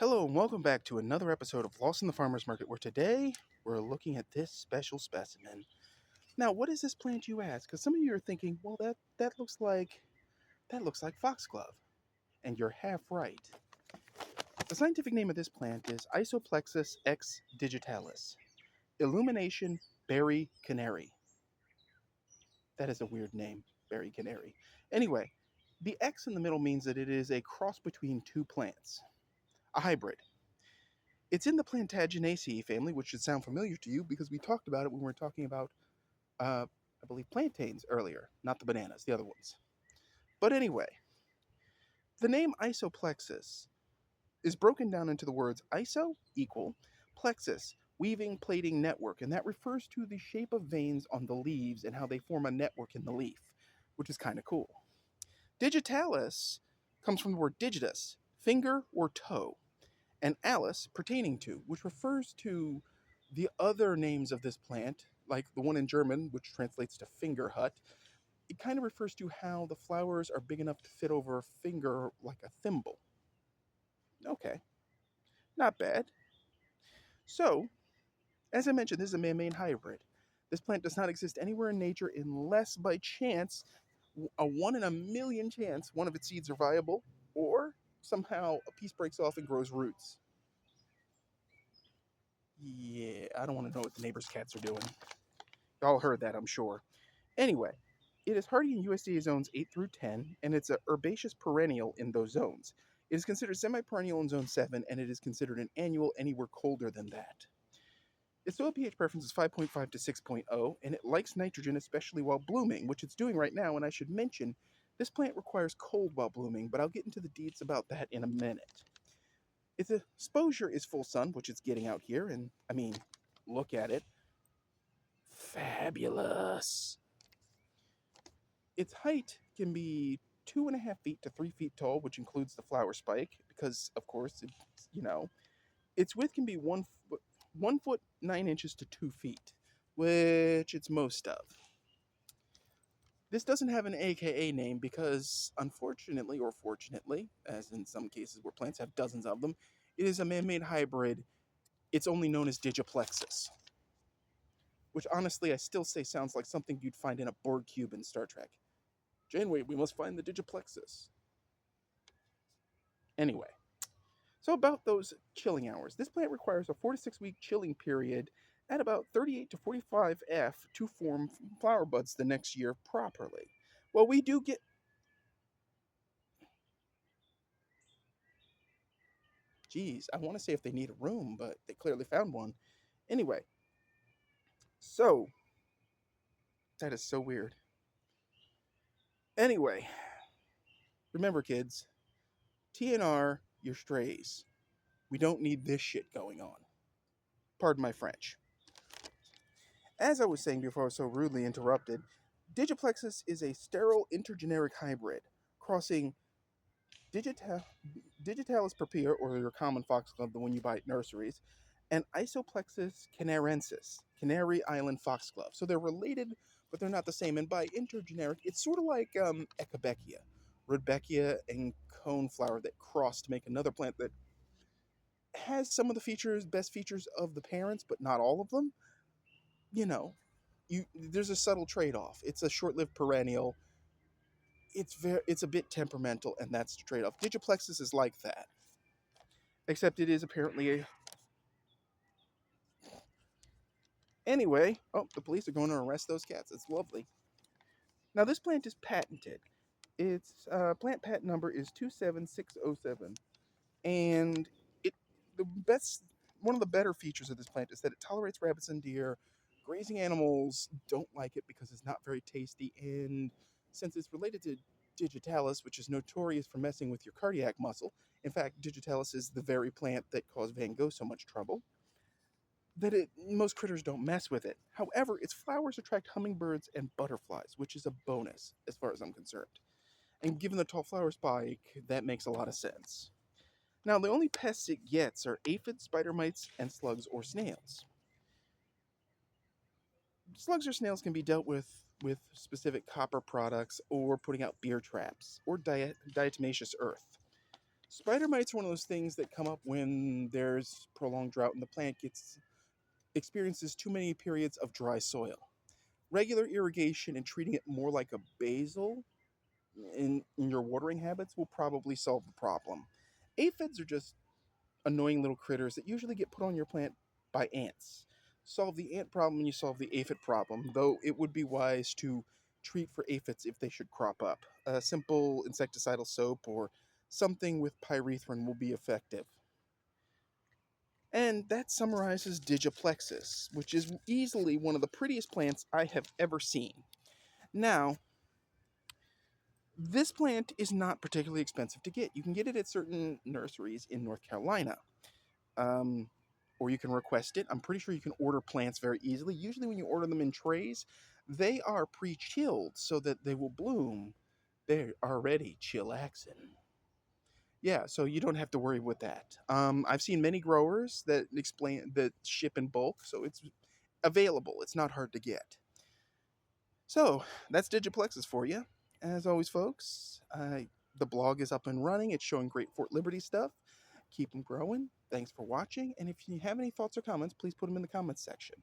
Hello and welcome back to another episode of Lost in the Farmer's Market, where today we're looking at this special specimen. Now, what is this plant, you ask? Because some of you are thinking, well, that looks like foxglove, and you're half right. The scientific name of this plant is Isoplexis x digitalis, Illumination berry canary. That is a weird name, berry canary. Anyway, the X in the middle means that it is a cross between two plants, a hybrid. It's in the Plantagenaceae family, which should sound familiar to you because we talked about it when we were talking about, I believe, plantains earlier, not the bananas, the other ones. But anyway, the name Isoplexis is broken down into the words iso, equal, plexus, weaving, plating, network, and that refers to the shape of veins on the leaves and how they form a network in the leaf, which is kind of cool. Digitalis comes from the word digitus, finger or toe, and Alice pertaining to, which refers to the other names of this plant, like the one in German, which translates to finger hut. It kind of refers to how the flowers are big enough to fit over a finger like a thimble. Okay, not bad. So, as I mentioned, this is a man-made hybrid. This plant does not exist anywhere in nature unless by chance, a 1 in a million chance, one of its seeds are viable, or somehow a piece breaks off and grows roots. Yeah, I don't want to know what the neighbor's cats are doing. Y'all heard that, I'm sure. Anyway, it is hardy in USDA zones 8 through 10, and it's a herbaceous perennial in those zones. It is considered semi-perennial in zone 7, and it is considered an annual anywhere colder than that. Its soil pH preference is 5.5 to 6.0, and it likes nitrogen, especially while blooming, which it's doing right now, and I should mention, this plant requires cold while blooming, but I'll get into the deets about that in a minute. Its exposure is full sun, which it's getting out here, and, I mean, look at it. Fabulous. Its height can be 2.5 feet to 3 feet tall, which includes the flower spike, because, of course, its width can be 1 foot 9 inches to 2 feet, which it's most of. This doesn't have an AKA name because, unfortunately or fortunately, as in some cases where plants have dozens of them, it is a man-made hybrid. It's only known as Digiplexis, which honestly I still say sounds like something you'd find in a Borg cube in Star Trek. Janeway, we must find the Digiplexis. Anyway, so about those chilling hours. This plant requires a 4 to 6 week chilling period at about 38 to 45 F to form flower buds the next year properly. Well, we do get... Geez, I want to say if they need a room, but they clearly found one. Anyway, so... That is so weird. Anyway, remember kids, TNR, you're strays. We don't need this shit going on. Pardon my French. As I was saying before I was so rudely interrupted, Digiplexis is a sterile intergeneric hybrid, crossing Digitalis purpurea, or your common foxglove, the one you buy at nurseries, and Isoplexis canarensis, Canary Island Foxglove. So they're related, but they're not the same. And by intergeneric, it's sort of like Echibeckia, Rudbeckia, and Coneflower that cross to make another plant that has some of the best features of the parents, but not all of them. You know, there's a subtle trade-off. It's a short-lived perennial. It's a bit temperamental, and that's the trade-off. Digiplexis is like that, except it is apparently a... Anyway, oh, the police are going to arrest those cats. It's lovely. Now, this plant is patented. Its plant patent number is 27607, and one of the better features of this plant is that it tolerates rabbits and deer. Grazing animals don't like it because it's not very tasty, and since it's related to Digitalis, which is notorious for messing with your cardiac muscle, in fact, Digitalis is the very plant that caused Van Gogh so much trouble, that most critters don't mess with it. However, its flowers attract hummingbirds and butterflies, which is a bonus as far as I'm concerned. And given the tall flower spike, that makes a lot of sense. Now, the only pests it gets are aphids, spider mites, and slugs or snails. Slugs or snails can be dealt with specific copper products or putting out beer traps or diatomaceous earth. Spider mites are one of those things that come up when there's prolonged drought and the plant gets experiences too many periods of dry soil. Regular irrigation and treating it more like a basil in your watering habits will probably solve the problem. Aphids are just annoying little critters that usually get put on your plant by ants. Solve the ant problem and you solve the aphid problem, though it would be wise to treat for aphids if they should crop up. A simple insecticidal soap or something with pyrethrin will be effective. And that summarizes Digiplexis, which is easily one of the prettiest plants I have ever seen. Now, this plant is not particularly expensive to get. You can get it at certain nurseries in North Carolina. Um, or you can request it. I'm pretty sure you can order plants very easily. Usually, when you order them in trays, they are pre chilled so that they will bloom. They're already chillaxing. Yeah, so you don't have to worry with that. I've seen many growers that explain that ship in bulk, so it's available. It's not hard to get. So that's Digiplexis for you. As always, folks, the blog is up and running. It's showing great Fort Liberty stuff. Keep them growing. Thanks for watching. And if you have any thoughts or comments, please put them in the comments section.